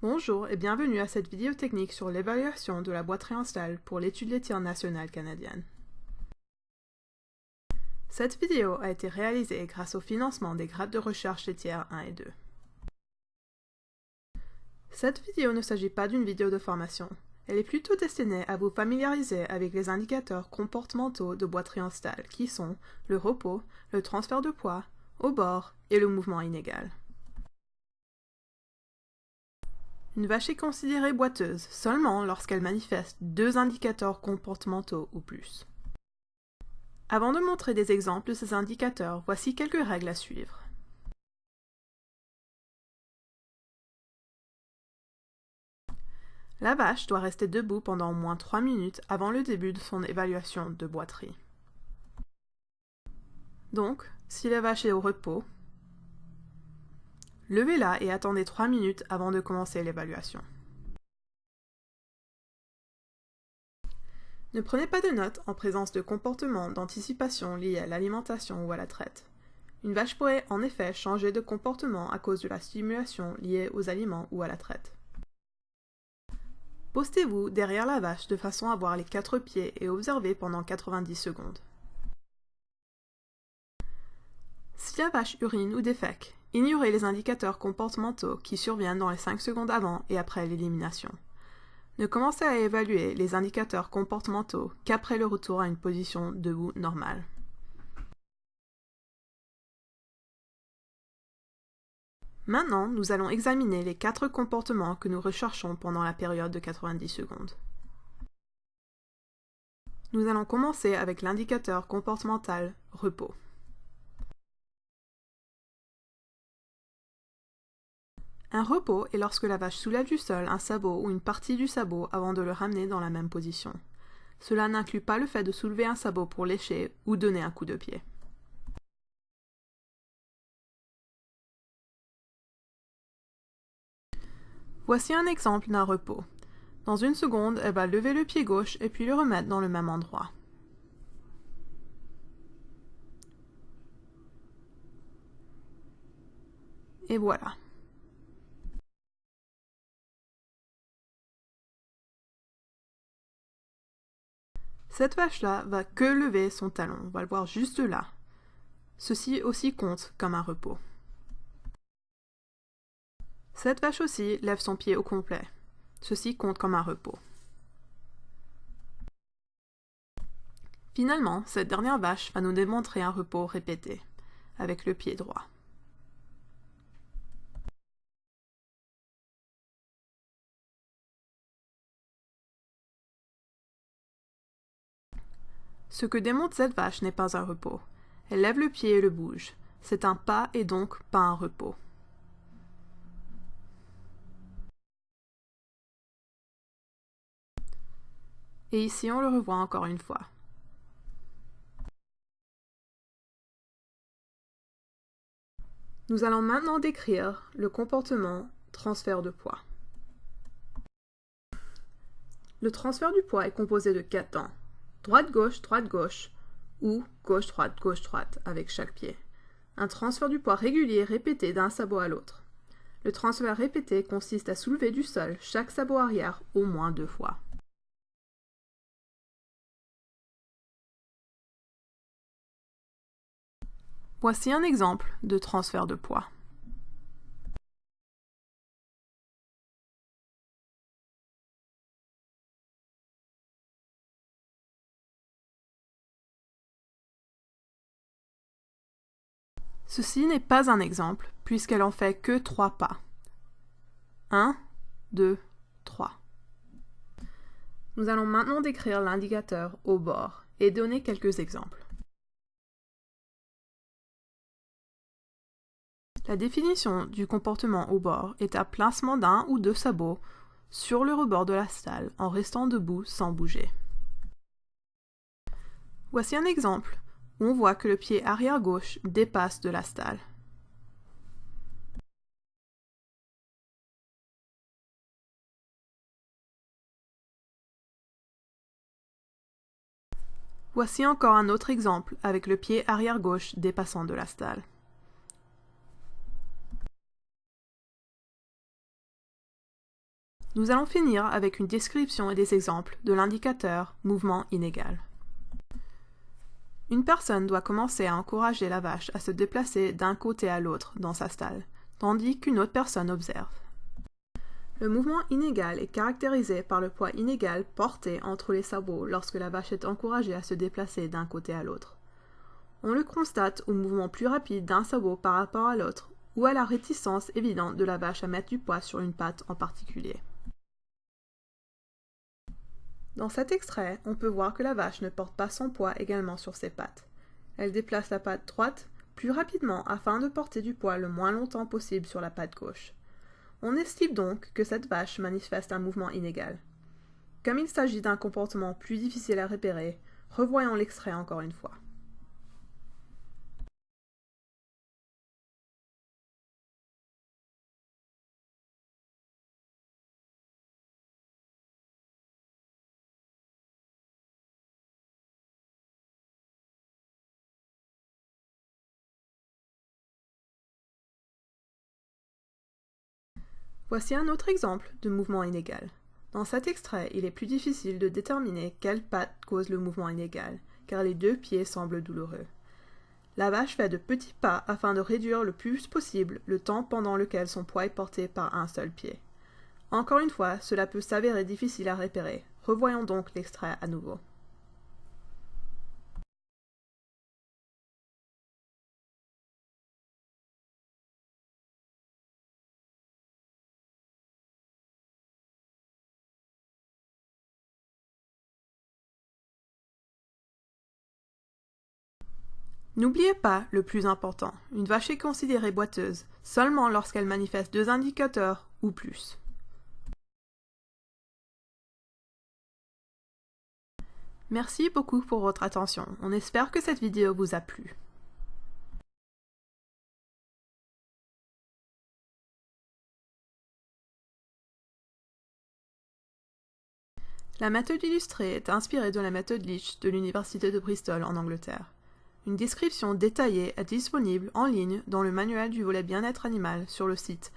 Bonjour et bienvenue à cette vidéo technique sur l'évaluation de la boîte install pour l'étude laitière nationale canadienne. Cette vidéo a été réalisée grâce au financement des grades de recherche laitière 1 et 2. Cette vidéo ne s'agit pas d'une vidéo de formation. Elle est plutôt destinée à vous familiariser avec les indicateurs comportementaux de boîte install qui sont le repos, le transfert de poids, au bord et le mouvement inégal. Une vache est considérée boiteuse seulement lorsqu'elle manifeste deux indicateurs comportementaux ou plus. Avant de montrer des exemples de ces indicateurs, voici quelques règles à suivre. La vache doit rester debout pendant au moins 3 minutes avant le début de son évaluation de boiterie. Donc, si la vache est au repos, levez-la et attendez 3 minutes avant de commencer l'évaluation. Ne prenez pas de notes en présence de comportements d'anticipation liés à l'alimentation ou à la traite. Une vache pourrait en effet changer de comportement à cause de la stimulation liée aux aliments ou à la traite. Postez-vous derrière la vache de façon à voir les 4 pieds et observez pendant 90 secondes. Si la vache urine ou défèque, ignorez les indicateurs comportementaux qui surviennent dans les 5 secondes avant et après l'élimination. Ne commencez à évaluer les indicateurs comportementaux qu'après le retour à une position debout normale. Maintenant, nous allons examiner les 4 comportements que nous recherchons pendant la période de 90 secondes. Nous allons commencer avec l'indicateur comportemental repos. Un repos est lorsque la vache soulève du sol un sabot ou une partie du sabot avant de le ramener dans la même position. Cela n'inclut pas le fait de soulever un sabot pour lécher ou donner un coup de pied. Voici un exemple d'un repos. Dans une seconde, elle va lever le pied gauche et puis le remettre dans le même endroit. Et voilà. Cette vache-là va que lever son talon, on va le voir juste là. Ceci aussi compte comme un repos. Cette vache aussi lève son pied au complet. Ceci compte comme un repos. Finalement, cette dernière vache va nous démontrer un repos répété, avec le pied droit. Ce que démontre cette vache n'est pas un repos. Elle lève le pied et le bouge. C'est un pas et donc pas un repos. Et ici, on le revoit encore une fois. Nous allons maintenant décrire le comportement transfert de poids. Le transfert du poids est composé de 4 temps. Droite-gauche ou gauche-droite avec chaque pied. Un transfert du poids régulier répété d'un sabot à l'autre. Le transfert répété consiste à soulever du sol chaque sabot arrière au moins 2 fois. Voici un exemple de transfert de poids. Ceci n'est pas un exemple, puisqu'elle en fait que 3 pas. 1, 2, 3. Nous allons maintenant décrire l'indicateur au bord et donner quelques exemples. La définition du comportement au bord est un placement d'un ou deux sabots sur le rebord de la stalle en restant debout sans bouger. Voici un exemple où on voit que le pied arrière gauche dépasse de la stalle. Voici encore un autre exemple avec le pied arrière gauche dépassant de la stalle. Nous allons finir avec une description et des exemples de l'indicateur mouvement inégal. Une personne doit commencer à encourager la vache à se déplacer d'un côté à l'autre dans sa stalle, tandis qu'une autre personne observe. Le mouvement inégal est caractérisé par le poids inégal porté entre les sabots lorsque la vache est encouragée à se déplacer d'un côté à l'autre. On le constate au mouvement plus rapide d'un sabot par rapport à l'autre ou à la réticence évidente de la vache à mettre du poids sur une patte en particulier. Dans cet extrait, on peut voir que la vache ne porte pas son poids également sur ses pattes. Elle déplace la patte droite plus rapidement afin de porter du poids le moins longtemps possible sur la patte gauche. On estime donc que cette vache manifeste un mouvement inégal. Comme il s'agit d'un comportement plus difficile à repérer, revoyons l'extrait encore une fois. Voici un autre exemple de mouvement inégal. Dans cet extrait, il est plus difficile de déterminer quelle patte cause le mouvement inégal, car les deux pieds semblent douloureux. La vache fait de petits pas afin de réduire le plus possible le temps pendant lequel son poids est porté par un seul pied. Encore une fois, cela peut s'avérer difficile à repérer. Revoyons donc l'extrait à nouveau. N'oubliez pas le plus important, une vache est considérée boiteuse seulement lorsqu'elle manifeste 2 indicateurs ou plus. Merci beaucoup pour votre attention, on espère que cette vidéo vous a plu. La méthode illustrée est inspirée de la méthode Leach de l'Université de Bristol en Angleterre. Une description détaillée est disponible en ligne dans le manuel du volet bien-être animal sur le site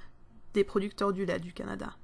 des producteurs du lait du Canada.